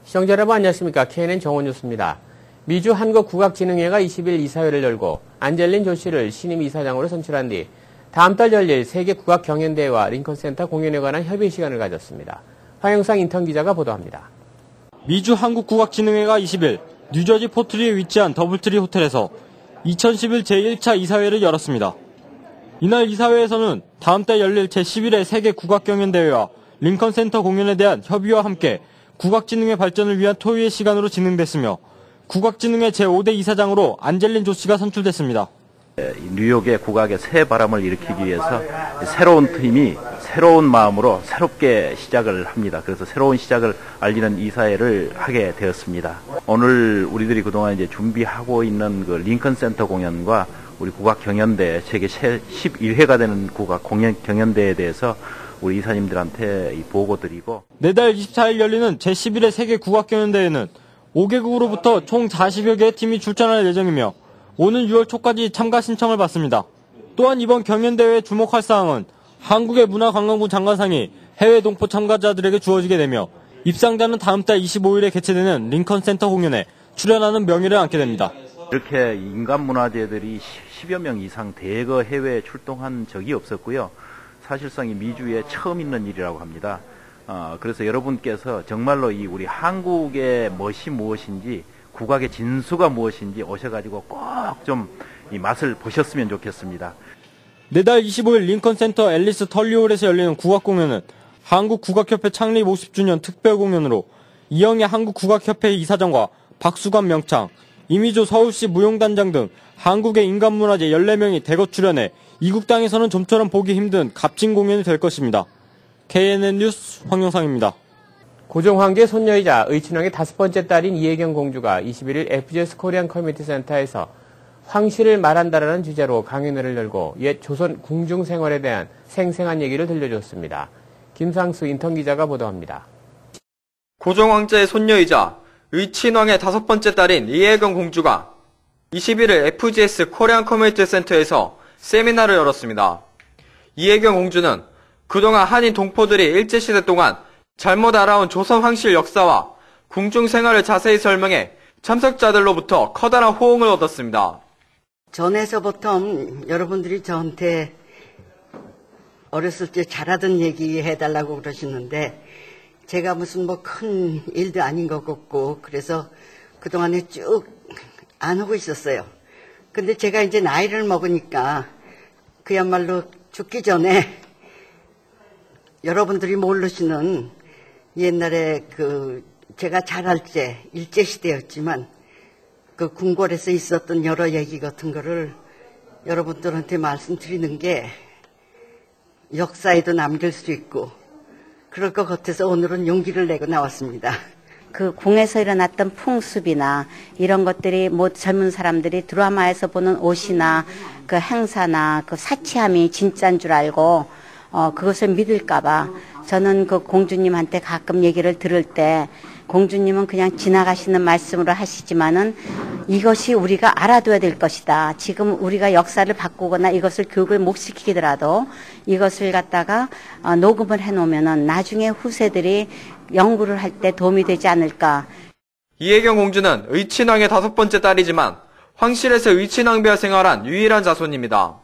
시청자 여러분 안녕하십니까. KNN 정원뉴스입니다. 미주 한국국악진흥회가 20일 이사회를 열고 안젤린 조씨를 신임 이사장으로 선출한 뒤 다음 달 열릴 세계국악경연대회와 링컨센터 공연에 관한 협의 시간을 가졌습니다. 화영상 인턴 기자가 보도합니다. 미주 한국국악진흥회가 20일 뉴저지 포트리에 위치한 더블트리 호텔에서 2011 제1차 이사회를 열었습니다. 이날 이사회에서는 다음 달 열릴 제11회 세계국악경연대회와 링컨센터 공연에 대한 협의와 함께 국악진흥회 발전을 위한 토의의 시간으로 진행됐으며 국악진흥회 제5대 이사장으로 안젤린 조씨가 선출됐습니다. 뉴욕의 국악의 새 바람을 일으키기 위해서 새로운 팀이 새로운 마음으로 새롭게 시작을 합니다. 그래서 새로운 시작을 알리는 이사회를 하게 되었습니다. 오늘 우리들이 그동안 이제 준비하고 있는 그 링컨센터 공연과 우리 국악경연대 세계 11회가 되는 국악 경연대에 대해서 우리 이사님들한테 보고드리고 내달 24일 열리는 제11회 세계국악경연대회는 5개국으로부터 총 40여 개의 팀이 출전할 예정이며 오는 6월 초까지 참가 신청을 받습니다. 또한 이번 경연대회에 주목할 사항은 한국의 문화관광부 장관상이 해외 동포 참가자들에게 주어지게 되며 입상자는 다음 달 25일에 개최되는 링컨센터 공연에 출연하는 명예를 안게 됩니다. 이렇게 인간문화재들이 10여 명 이상 대거 해외에 출동한 적이 없었고요. 사실상 이 미주에 처음 있는 일이라고 합니다. 그래서 여러분께서 정말로 이 우리 한국의 멋이 무엇인지 국악의 진수가 무엇인지 오셔가지고 꼭 좀 이 맛을 보셨으면 좋겠습니다. 내달 25일 링컨센터 앨리스 털리홀에서 열리는 국악공연은 한국국악협회 창립 50주년 특별공연으로 이영애 한국국악협회 이사장과 박수관 명창, 이미조 서울시 무용단장 등 한국의 인간문화재 14명이 대거 출연해 이국 땅에서는 좀처럼 보기 힘든 값진 공연이 될 것입니다. KNN 뉴스 황영상입니다. 고종황제 손녀이자 의친왕의 5번째 딸인 이혜경 공주가 21일 FGS 코리안 커뮤니티 센터에서 황씨를 말한다라는 주제로 강연회를 열고 옛 조선 궁중 생활에 대한 생생한 얘기를 들려줬습니다. 김상수 인턴 기자가 보도합니다. 고종황제의 손녀이자 의친왕의 5번째 딸인 이혜경 공주가 21일 FGS 코리안 커뮤니티 센터에서 세미나를 열었습니다. 이혜경 공주는 그동안 한인 동포들이 일제시대 동안 잘못 알아온 조선 황실 역사와 궁중 생활을 자세히 설명해 참석자들로부터 커다란 호응을 얻었습니다. 전에서부터 여러분들이 저한테 어렸을 때 잘하던 얘기 해달라고 그러시는데 제가 무슨 뭐 큰 일도 아닌 것 같고 그래서 그동안에 쭉 안 하고 있었어요. 근데 제가 이제 나이를 먹으니까 그야말로 죽기 전에 여러분들이 모르시는 옛날에 제가 자랄 때 일제시대였지만 그 궁궐에서 있었던 여러 얘기 같은 거를 여러분들한테 말씀드리는 게 역사에도 남길 수 있고 그럴 것 같아서 오늘은 용기를 내고 나왔습니다. 그 궁에서 일어났던 풍습이나 이런 것들이 뭐 젊은 사람들이 드라마에서 보는 옷이나 그 행사나 그 사치함이 진짜인 줄 알고 그것을 믿을까봐 저는 그 공주님한테 가끔 얘기를 들을 때 공주님은 그냥 지나가시는 말씀으로 하시지만은 이것이 우리가 알아둬야 될 것이다. 지금 우리가 역사를 바꾸거나 이것을 교육을 못 시키더라도 이것을 갖다가 녹음을 해놓으면은 나중에 후세들이 연구를 할 때 도움이 되지 않을까. 이혜경 공주는 의친왕의 5번째 딸이지만 황실에서 의친왕비와 생활한 유일한 자손입니다.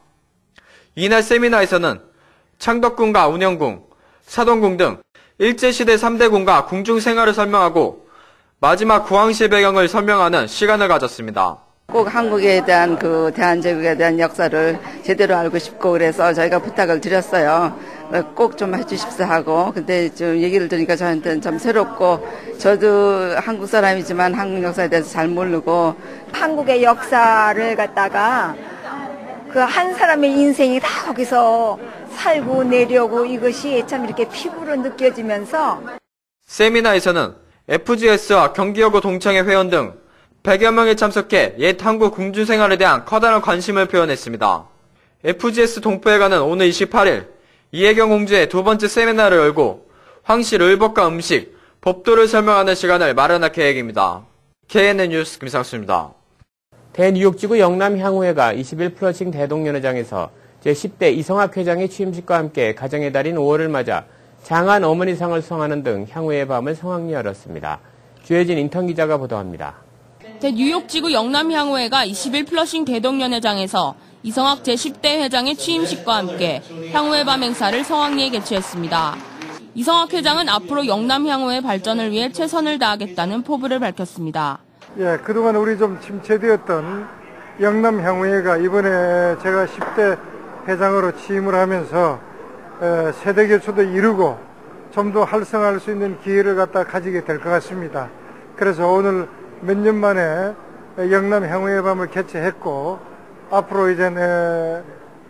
이날 세미나에서는 창덕궁과 운영궁, 사동궁 등 일제시대 3대 궁과 궁중 생활을 설명하고 마지막 구황시 배경을 설명하는 시간을 가졌습니다. 꼭 한국에 대한 대한제국에 대한 역사를 제대로 알고 싶고 그래서 저희가 부탁을 드렸어요. 꼭 좀 해주십사 하고 근데 좀 얘기를 들으니까 저한테는 좀 새롭고 저도 한국 사람이지만 한국 역사에 대해서 잘 모르고 한국의 역사를 갖다가 그 한 사람의 인생이 다 거기서 살고 내려고 이것이 참 이렇게 피부로 느껴지면서 세미나에서는 FGS와 경기여고 동창회 회원 등 100여 명이 참석해 옛 한국 궁중 생활에 대한 커다란 관심을 표현했습니다. FGS 동포회관은 오늘 28일 이혜경 공주의 2번째 세미나를 열고 황실 의법과 음식, 법도를 설명하는 시간을 마련할 계획입니다. KNN 뉴스 김상수입니다. 대뉴욕지구 영남향후회가 20일 플러싱 대동연회장에서 제10대 이성학 회장의 취임식과 함께 가정의 달인 5월을 맞아 장안 어머니상을 수상하는 등 향후의 밤을 성황리 열었습니다. 주혜진 인턴 기자가 보도합니다. 뉴욕지구 영남향후회가 20일 플러싱 대동연회장에서 이성학 제10대 회장의 취임식과 함께 향후회 밤 행사를 성황리에 개최했습니다. 이성학 회장은 앞으로 영남향후회 발전을 위해 최선을 다하겠다는 포부를 밝혔습니다. 예, 그동안 우리 좀 침체되었던 영남향후회가 이번에 제가 10대 회장으로 취임을 하면서 세대 교체도 이루고 좀 더 활성화할 수 있는 기회를 가지게 될 것 같습니다. 그래서 오늘 몇 년 만에 영남향후회 밤을 개최했고 앞으로 이제는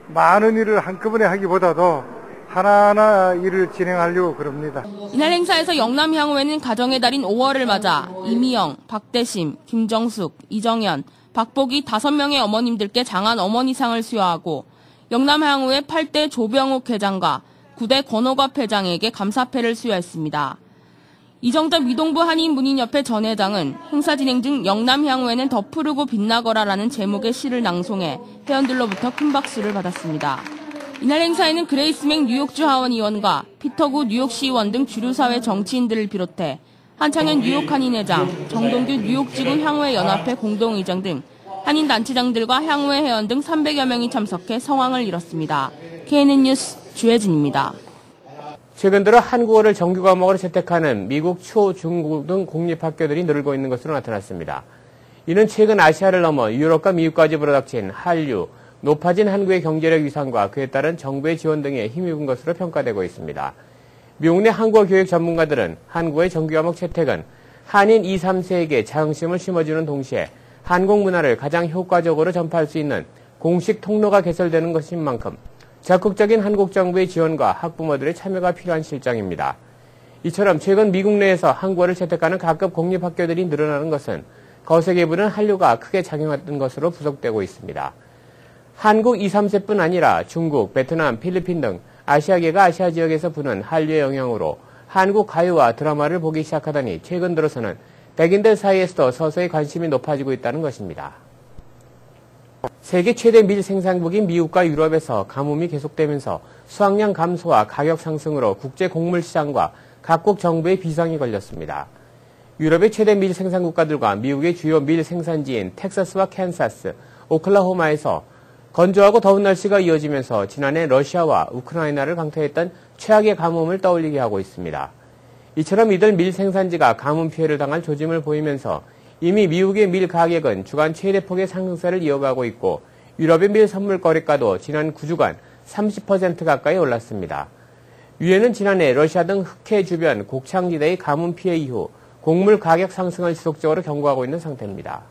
많은 일을 한꺼번에 하기보다도 하나하나 일을 진행하려고 그럽니다. 이날 행사에서 영남향후회는 가정의 달인 5월을 맞아 이미영, 박대심, 김정숙, 이정현, 박보기 5명의 어머님들께 장한 어머니상을 수여하고 영남향후회 8대 조병욱 회장과 9대 권호갑 회장에게 감사패를 수여했습니다. 이정섭 위동부 한인문인협회 전 회장은 행사 진행 중 영남향후회는 더 푸르고 빛나거라라는 제목의 시를 낭송해 회원들로부터 큰 박수를 받았습니다. 이날 행사에는 그레이스 맥 뉴욕주 하원 의원과 피터구 뉴욕시 의원 등 주류사회 정치인들을 비롯해 한창현 뉴욕 한인회장, 정동규 뉴욕지구 향후회 연합회 공동의장 등 한인단체장들과 향후회 회원 등 300여 명이 참석해 성황을 이뤘습니다. KNN 뉴스 주혜진입니다. 최근 들어 한국어를 정규 과목으로 채택하는 미국 초, 중국 등 공립학교들이 늘고 있는 것으로 나타났습니다. 이는 최근 아시아를 넘어 유럽과 미국까지 불어닥친 한류, 높아진 한국의 경제력 위상과 그에 따른 정부의 지원 등에 힘입은 것으로 평가되고 있습니다. 미국 내 한국어 교육 전문가들은 한국어의 정규 과목 채택은 한인 2, 3세에게 자긍심을 심어주는 동시에 한국 문화를 가장 효과적으로 전파할 수 있는 공식 통로가 개설되는 것인 만큼 적극적인 한국 정부의 지원과 학부모들의 참여가 필요한 실정입니다. 이처럼 최근 미국 내에서 한국어를 채택하는 각급 공립학교들이 늘어나는 것은 거세게 부는 한류가 크게 작용했던 것으로 분석되고 있습니다. 한국 2, 3세뿐 아니라 중국, 베트남, 필리핀 등 아시아계가 아시아 지역에서 부는 한류의 영향으로 한국 가요와 드라마를 보기 시작하더니 최근 들어서는 백인들 사이에서도 서서히 관심이 높아지고 있다는 것입니다. 세계 최대 밀 생산국인 미국과 유럽에서 가뭄이 계속되면서 수확량 감소와 가격 상승으로 국제 곡물 시장과 각국 정부의 비상이 걸렸습니다. 유럽의 최대 밀 생산 국가들과 미국의 주요 밀 생산지인 텍사스와 캔사스, 오클라호마에서 건조하고 더운 날씨가 이어지면서 지난해 러시아와 우크라이나를 강타했던 최악의 가뭄을 떠올리게 하고 있습니다. 이처럼 이들 밀 생산지가 가뭄 피해를 당할 조짐을 보이면서 이미 미국의 밀 가격은 주간 최대폭의 상승세를 이어가고 있고 유럽의 밀 선물 거래가도 지난 9주간 30% 가까이 올랐습니다. 유엔은 지난해 러시아 등 흑해 주변 곡창지대의 가뭄 피해 이후 곡물 가격 상승을 지속적으로 경고하고 있는 상태입니다.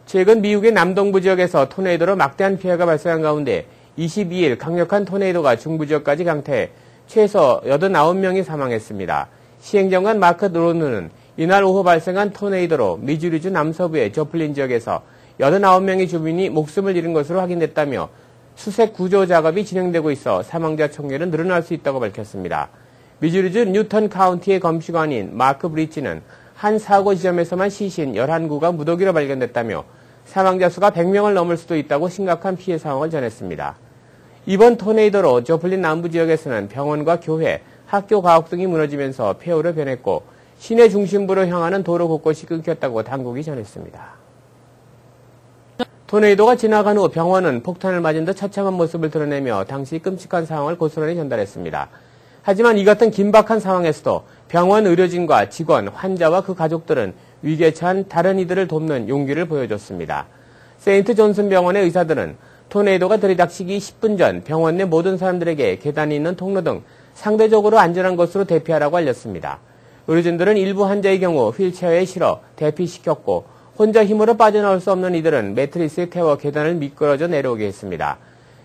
최근 미국의 남동부 지역에서 토네이도로 막대한 피해가 발생한 가운데 22일 강력한 토네이도가 중부 지역까지 강타해 최소 89명이 사망했습니다. 시행정관 마크 로누는 이날 오후 발생한 토네이도로 미주리주 남서부의 저플린 지역에서 89명의 주민이 목숨을 잃은 것으로 확인됐다며 수색 구조 작업이 진행되고 있어 사망자 총계는 늘어날 수 있다고 밝혔습니다. 미주리주 뉴턴 카운티의 검시관인 마크 브리치는 한 사고 지점에서만 시신 11구가 무더기로 발견됐다며 사망자 수가 100명을 넘을 수도 있다고 심각한 피해 상황을 전했습니다. 이번 토네이도로 저플린 남부 지역에서는 병원과 교회, 학교 가옥 등이 무너지면서 폐허로 변했고 시내 중심부로 향하는 도로 곳곳이 끊겼다고 당국이 전했습니다. 토네이도가 지나간 후 병원은 폭탄을 맞은 듯 처참한 모습을 드러내며 당시 끔찍한 상황을 고스란히 전달했습니다. 하지만 이 같은 긴박한 상황에서도 병원 의료진과 직원, 환자와 그 가족들은 위기에 처한 다른 이들을 돕는 용기를 보여줬습니다. 세인트 존슨 병원의 의사들은 토네이도가 들이닥치기 10분 전 병원 내 모든 사람들에게 계단이 있는 통로 등 상대적으로 안전한 곳으로 대피하라고 알렸습니다. 의료진들은 일부 환자의 경우 휠체어에 실어 대피시켰고 혼자 힘으로 빠져나올 수 없는 이들은 매트리스에 태워 계단을 미끄러져 내려오게 했습니다.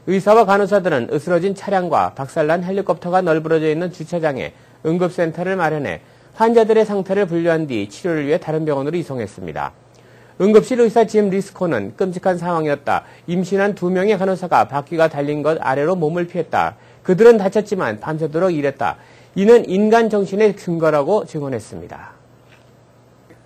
의사와 간호사들은 으스러진 차량과 박살난 헬리콥터가 널브러져 있는 주차장에 응급센터를 마련해 환자들의 상태를 분류한 뒤 치료를 위해 다른 병원으로 이송했습니다. 응급실 의사 짐 리스코는 끔찍한 상황이었다. 임신한 2명의 간호사가 바퀴가 달린 것 아래로 몸을 피했다. 그들은 다쳤지만 밤새도록 일했다. 이는 인간 정신의 근거라고 증언했습니다.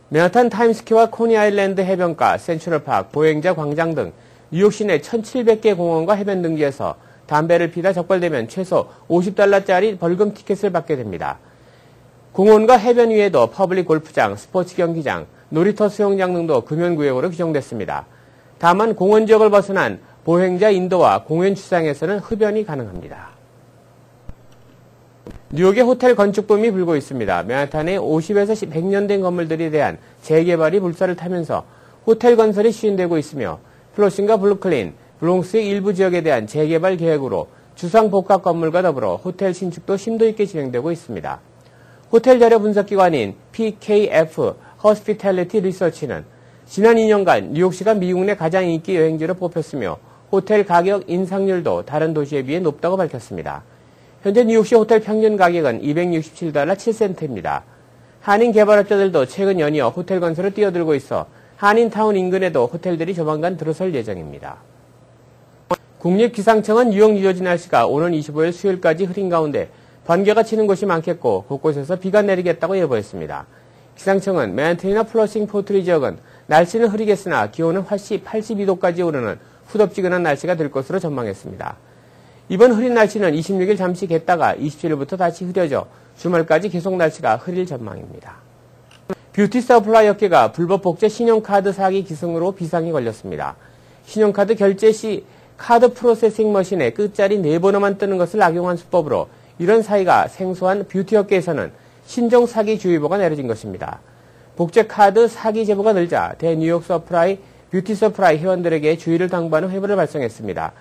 맨하탄 타임스퀘어와 코니 아일랜드 해변가, 센트럴파크, 보행자 광장 등 뉴욕 시내 1,700개 공원과 해변 등지에서 담배를 피다 적발되면 최소 $50짜리 벌금 티켓을 받게 됩니다. 공원과 해변 위에도 퍼블릭 골프장, 스포츠 경기장, 놀이터 수영장 등도 금연구역으로 규정됐습니다. 다만 공원 지역을 벗어난 보행자 인도와 공연 주차장에서는 흡연이 가능합니다. 뉴욕의 호텔 건축붐이 불고 있습니다. 맨하탄의 50에서 100년 된 건물들에 대한 재개발이 물살을 타면서 호텔 건설이 추진되고 있으며 플러싱과 브루클린, 브롱스의 일부 지역에 대한 재개발 계획으로 주상 복합 건물과 더불어 호텔 신축도 심도 있게 진행되고 있습니다. 호텔 자료 분석기관인 PKF Hospitality Research는 지난 2년간 뉴욕시가 미국 내 가장 인기 여행지로 뽑혔으며 호텔 가격 인상률도 다른 도시에 비해 높다고 밝혔습니다. 현재 뉴욕시 호텔 평균 가격은 $267 7센트입니다. 한인 개발업자들도 최근 연이어 호텔 건설을 뛰어들고 있어 한인타운 인근에도 호텔들이 조만간 들어설 예정입니다. 국립기상청은 뉴욕, 뉴저지 날씨가 오는 25일 수요일까지 흐린 가운데 번개가 치는 곳이 많겠고 곳곳에서 비가 내리겠다고 예보했습니다. 기상청은 맨하탄이나 플러싱 포트리 지역은 날씨는 흐리겠으나 기온은 화씨 82도까지 오르는 후덥지근한 날씨가 될 것으로 전망했습니다. 이번 흐린 날씨는 26일 잠시 갰다가 27일부터 다시 흐려져 주말까지 계속 날씨가 흐릴 전망입니다. 뷰티 서플라이 업계가 불법 복제 신용카드 사기 기승으로 비상이 걸렸습니다. 신용카드 결제 시 카드 프로세싱 머신에 끝자리 4번호만 뜨는 것을 악용한 수법으로 이런 사기가 생소한 뷰티 업계에서는 신종 사기 주의보가 내려진 것입니다. 복제 카드 사기 제보가 늘자 대뉴욕 서프라이 뷰티 서프라이 회원들에게 주의를 당부하는 회보를 발송했습니다.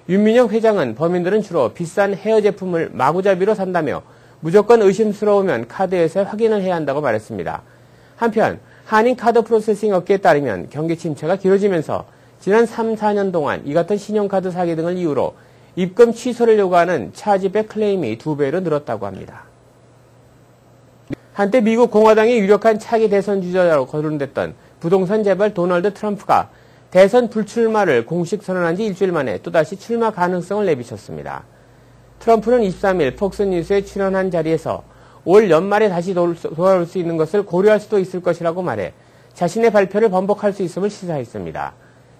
윤민영 회장은 범인들은 주로 비싼 헤어 제품을 마구잡이로 산다며 무조건 의심스러우면 카드에서 확인을 해야 한다고 말했습니다. 한편 한인 카드 프로세싱 업계에 따르면 경기 침체가 길어지면서 지난 3, 4년 동안 이 같은 신용카드 사기 등을 이유로 입금 취소를 요구하는 차지백 클레임이 2배로 늘었다고 합니다. 한때 미국 공화당의 유력한 차기 대선 주자로 거론됐던 부동산 재벌 도널드 트럼프가 대선 불출마를 공식 선언한 지 일주일 만에 또다시 출마 가능성을 내비쳤습니다. 트럼프는 23일 폭스뉴스에 출연한 자리에서 올 연말에 다시 돌아올 수 있는 것을 고려할 수도 있을 것이라고 말해 자신의 발표를 번복할 수 있음을 시사했습니다.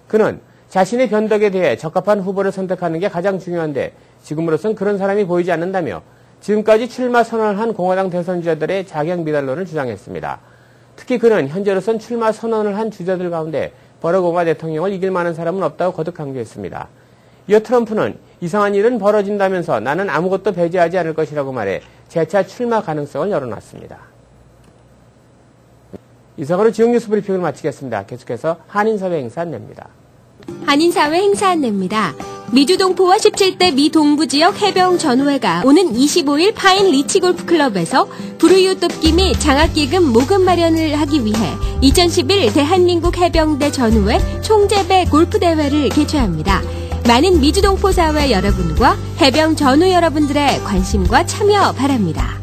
그는 자신의 변덕에 대해 적합한 후보를 선택하는 게 가장 중요한데 지금으로선 그런 사람이 보이지 않는다며 지금까지 출마 선언을 한 공화당 대선 주자들의 자격 미달론을 주장했습니다. 특히 그는 현재로선 출마 선언을 한 주자들 가운데 버럭 오바마 대통령을 이길 만한 사람은 없다고 거듭 강조했습니다. 이어 트럼프는 이상한 일은 벌어진다면서 나는 아무것도 배제하지 않을 것이라고 말해 재차 출마 가능성을 열어놨습니다. 이상으로 지역 뉴스 브리핑을 마치겠습니다. 계속해서 한인사회 행사 안내입니다. 한인사회 행사 안내입니다. 미주동포와 17대 미 동부지역 해병 전우회가 오는 25일 파인 리치 골프클럽에서 불우이웃 돕기 및 장학기금 모금 마련을 하기 위해 2011 대한민국 해병대 전우회 총재배 골프대회를 개최합니다. 많은 미주동포 사회 여러분과 해병 전우 여러분들의 관심과 참여 바랍니다.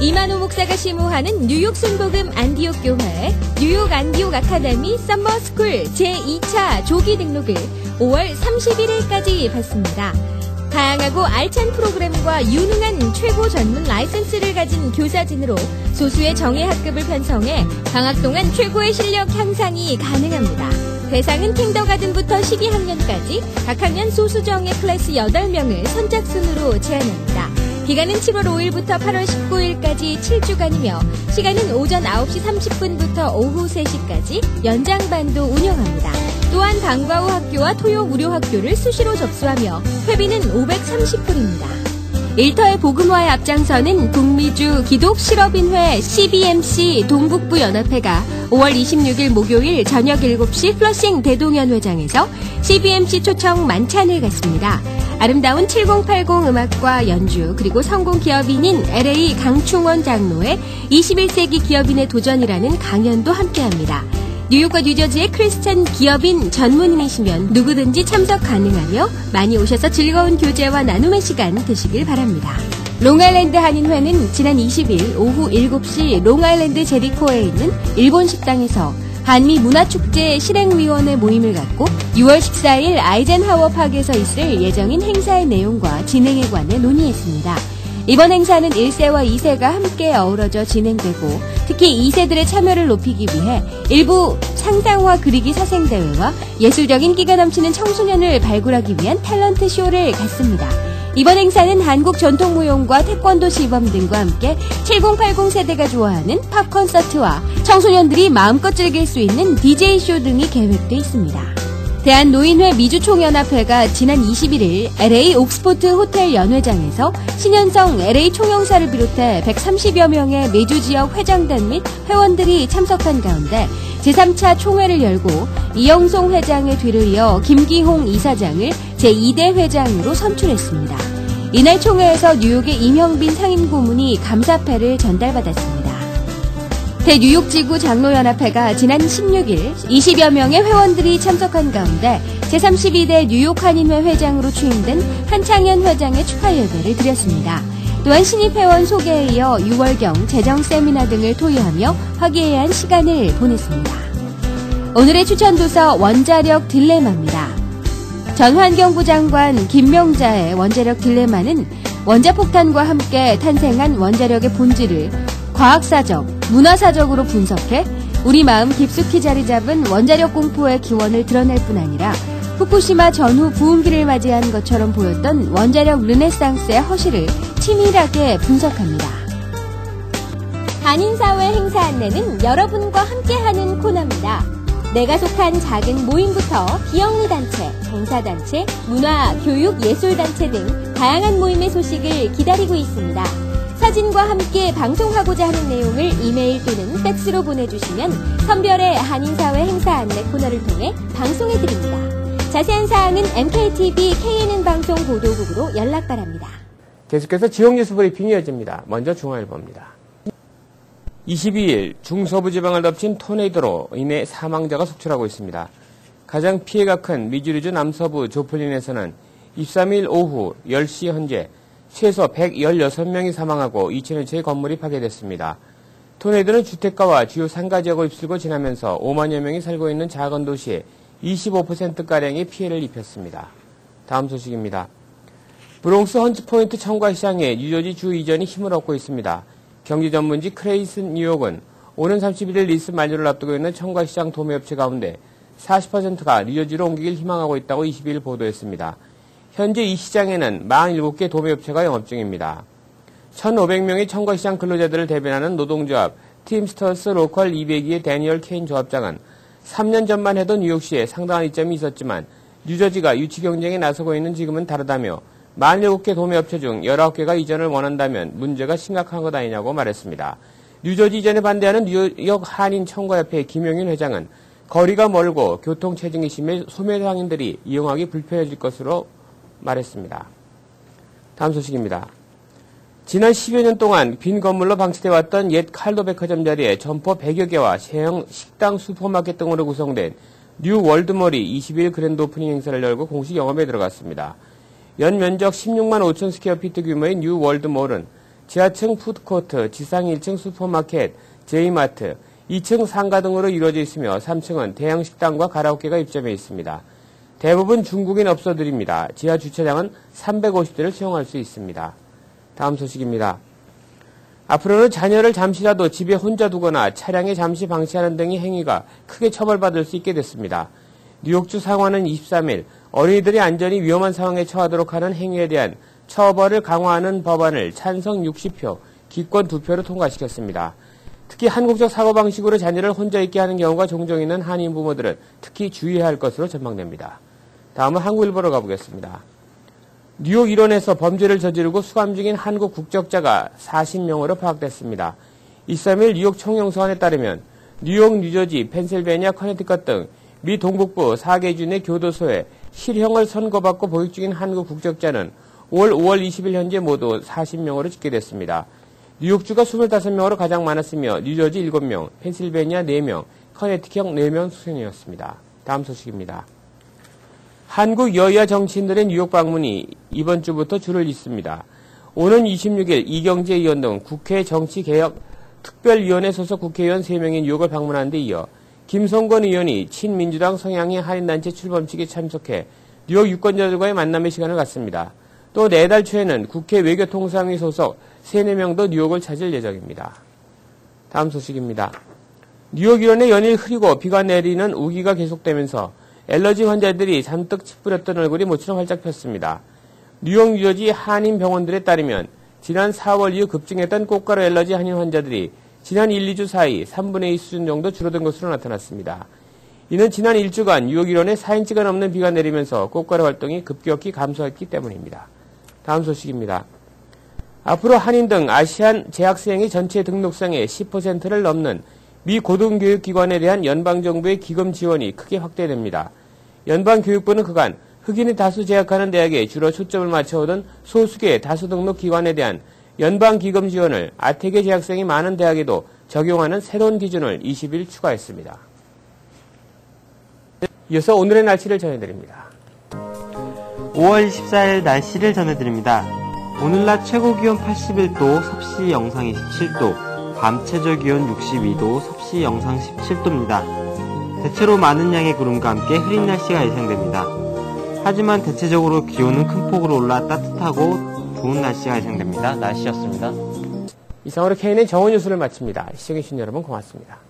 이만호 목사가 심호하는 뉴욕 순복음 안디옥 교회 뉴욕 안디옥 아카데미 썸머스쿨 제2차 조기 등록을 5월 31일까지 받습니다. 다양하고 알찬 프로그램과 유능한 최고 전문 라이센스를 가진 교사진으로 소수의 정예 학급을 편성해 방학 동안 최고의 실력 향상이 가능합니다. 대상은 kindergarten부터 12학년까지 각 학년 소수 정예 클래스 8명을 선착순으로 제한합니다. 기간은 7월 5일부터 8월 19일까지 7주간이며 시간은 오전 9시 30분부터 오후 3시까지 연장반도 운영합니다. 또한 방과 후 학교와 토요 무료 학교를 수시로 접수하며 회비는 $530입니다. 일터의 복음화에 앞장서는 북미주 기독 실업인회 CBMC 동북부 연합회가 5월 26일 목요일 저녁 7시 플러싱 대동연회장에서 CBMC 초청 만찬을 갖습니다. 아름다운 7080 음악과 연주 그리고 성공 기업인인 LA 강충원 장로의 21세기 기업인의 도전이라는 강연도 함께합니다. 뉴욕과 뉴저지의 크리스찬 기업인 전문인이시면 누구든지 참석 가능하며 많이 오셔서 즐거운 교제와 나눔의 시간 되시길 바랍니다. 롱아일랜드 한인회는 지난 20일 오후 7시 롱아일랜드 제리코에 있는 일본 식당에서 한미 문화축제 실행위원회 모임을 갖고 6월 14일 아이젠하워 파크에서 있을 예정인 행사의 내용과 진행에 관해 논의했습니다. 이번 행사는 1세와 2세가 함께 어우러져 진행되고 특히 2세들의 참여를 높이기 위해 일부 상상화 그리기 사생대회와 예술적인 끼가 넘치는 청소년을 발굴하기 위한 탤런트 쇼를 갖습니다. 이번 행사는 한국전통무용과 태권도 시범 등과 함께 7080 세대가 좋아하는 팝 콘서트와 청소년들이 마음껏 즐길 수 있는 DJ쇼 등이 계획돼 있습니다. 대한노인회 미주총연합회가 지난 21일 LA 옥스포트 호텔 연회장에서 신현성 LA 총영사를 비롯해 130여 명의 미주 지역 회장단 및 회원들이 참석한 가운데 제3차 총회를 열고 이영송 회장의 뒤를 이어 김기홍 이사장을 제2대 회장으로 선출했습니다. 이날 총회에서 뉴욕의 임형빈 상임고문이 감사패를 전달받았습니다. 대뉴욕지구 장로연합회가 지난 16일 20여 명의 회원들이 참석한 가운데 제32대 뉴욕 한인회 회장으로 취임된 한창현 회장의 축하 예배를 드렸습니다. 또한 신입 회원 소개에 이어 6월경 재정 세미나 등을 토의하며 화기애애한 시간을 보냈습니다. 오늘의 추천 도서 원자력 딜레마입니다. 전 환경부 장관 김명자의 원자력 딜레마는 원자폭탄과 함께 탄생한 원자력의 본질을 과학사적, 문화사적으로 분석해 우리 마음 깊숙이 자리 잡은 원자력 공포의 기원을 드러낼 뿐 아니라 후쿠시마 전후 부흥기를 맞이한 것처럼 보였던 원자력 르네상스의 허실을 치밀하게 분석합니다. 한인사회 행사 안내는 여러분과 함께하는 코너입니다. 내가 속한 작은 모임부터 비영리단체, 봉사단체, 문화, 교육, 예술단체 등 다양한 모임의 소식을 기다리고 있습니다. 사진과 함께 방송하고자 하는 내용을 이메일 또는 팩스로 보내주시면 선별의 한인사회 행사 안내 코너를 통해 방송해드립니다. 자세한 사항은 MKTV KNN 방송 보도국으로 연락 바랍니다. 계속해서 지역 뉴스 브리핑이 이어집니다. 먼저 중앙일보입니다. 22일 중서부 지방을 덮친 토네이도로 인해 사망자가 속출하고 있습니다. 가장 피해가 큰 미주리주 남서부 조플린에서는 23일 오후 10시 현재 최소 116명이 사망하고 2천여 채의 건물이 파괴됐습니다. 토네이도는 주택가와 주요 상가 지역을 휩쓸고 지나면서 5만여 명이 살고 있는 작은 도시에 25%가량의 피해를 입혔습니다. 다음 소식입니다. 브롱스 헌츠포인트 청과시장에 뉴저지 주 이전이 힘을 얻고 있습니다. 경기 전문지 크레이슨 뉴욕은 오는 31일 리스 만료를 앞두고 있는 청과시장 도매업체 가운데 40%가 뉴저지로 옮기길 희망하고 있다고 22일 보도했습니다. 현재 이 시장에는 47개 도매업체가 영업 중입니다. 1,500명의 청과시장 근로자들을 대변하는 노동조합 팀스터스 로컬 202의 데니얼 케인 조합장은 3년 전만 해도 뉴욕시에 상당한 이점이 있었지만 뉴저지가 유치 경쟁에 나서고 있는 지금은 다르다며 47개 도매업체 중 19개가 이전을 원한다면 문제가 심각한 것 아니냐고 말했습니다. 뉴저지 이전에 반대하는 뉴욕 한인 청과협회 김용윤 회장은 거리가 멀고 교통체증이 심해 소매상인들이 이용하기 불편해질 것으로 말했습니다. 다음 소식입니다. 지난 10여 년 동안 빈 건물로 방치되어 왔던 옛 칼도 백화점 자리에 점포 100여 개와 시형 식당, 슈퍼마켓 등으로 구성된 뉴 월드몰이 22일 그랜드 오프닝 행사를 열고 공식 영업에 들어갔습니다. 연 면적 16만 5천 스퀘어피트 규모의 뉴 월드몰은 지하층 푸드코트, 지상 1층 슈퍼마켓, 제이마트, 2층 상가 등으로 이루어져 있으며 3층은 대형 식당과 가라오케가 입점해 있습니다. 대부분 중국인 업소들입니다. 지하 주차장은 350대를 채용할 수 있습니다. 다음 소식입니다. 앞으로는 자녀를 잠시라도 집에 혼자 두거나 차량에 잠시 방치하는 등의 행위가 크게 처벌받을 수 있게 됐습니다. 뉴욕주 상원은 23일 어린이들이 안전이 위험한 상황에 처하도록 하는 행위에 대한 처벌을 강화하는 법안을 찬성 60표, 기권 2표로 통과시켰습니다. 특히 한국적 사고방식으로 자녀를 혼자 있게 하는 경우가 종종 있는 한인 부모들은 특히 주의해야 할 것으로 전망됩니다. 다음은 한국일보로 가보겠습니다. 뉴욕 일원에서 범죄를 저지르고 수감 중인 한국 국적자가 40명으로 파악됐습니다. 23일 뉴욕 총영사관에 따르면 뉴욕, 뉴저지, 펜실베니아, 커네티컷 등 미 동북부 4개 주의 교도소에 실형을 선고받고 보육 중인 한국 국적자는 올 5월 20일 현재 모두 40명으로 집계됐습니다. 뉴욕주가 25명으로 가장 많았으며 뉴저지 7명, 펜실베니아 4명, 커네티컷 4명 수준이었습니다. 다음 소식입니다. 한국 여야 정치인들의 뉴욕 방문이 이번 주부터 줄을 잇습니다. 오는 26일 이경재 의원 등 국회 정치개혁 특별위원회 소속 국회의원 3명이 뉴욕을 방문한 데 이어 김성권 의원이 친민주당 성향의 한인단체 출범식에 참석해 뉴욕 유권자들과의 만남의 시간을 갖습니다. 또 내달 초에는 국회 외교통상위 소속 3, 4명도 뉴욕을 찾을 예정입니다. 다음 소식입니다. 뉴욕 일원의 연일 흐리고 비가 내리는 우기가 계속되면서 엘러지 환자들이 잔뜩 찌푸렸던 얼굴이 모처럼 활짝 폈습니다. 뉴욕, 뉴저지 한인 병원들에 따르면 지난 4월 이후 급증했던 꽃가루 엘러지 한인 환자들이 지난 1, 2주 사이 3분의 2 수준 정도 줄어든 것으로 나타났습니다. 이는 지난 1주간 뉴욕 일원에 4인치가 넘는 비가 내리면서 꽃가루 활동이 급격히 감소했기 때문입니다. 다음 소식입니다. 앞으로 한인 등 아시안 재학생의 전체 등록상의 10%를 넘는 미 고등교육기관에 대한 연방정부의 기금 지원이 크게 확대됩니다. 연방교육부는 그간 흑인이 다수 재학하는 대학에 주로 초점을 맞춰오던 소수계 다수 등록 기관에 대한 연방기금 지원을 아태계 재학생이 많은 대학에도 적용하는 새로운 기준을 20일 추가했습니다. 이어서 오늘의 날씨를 전해드립니다. 5월 24일 날씨를 전해드립니다. 오늘 낮 최고기온 81도, 섭씨 영상 27도, 밤 최저기온 62도, 섭씨 영상 17도입니다. 대체로 많은 양의 구름과 함께 흐린 날씨가 예상됩니다. 하지만 대체적으로 기온은 큰 폭으로 올라 따뜻하고 좋은 날씨가 예상됩니다. 날씨였습니다. 이상으로 K는 정오 뉴스를 마칩니다. 시청해주신 여러분 고맙습니다.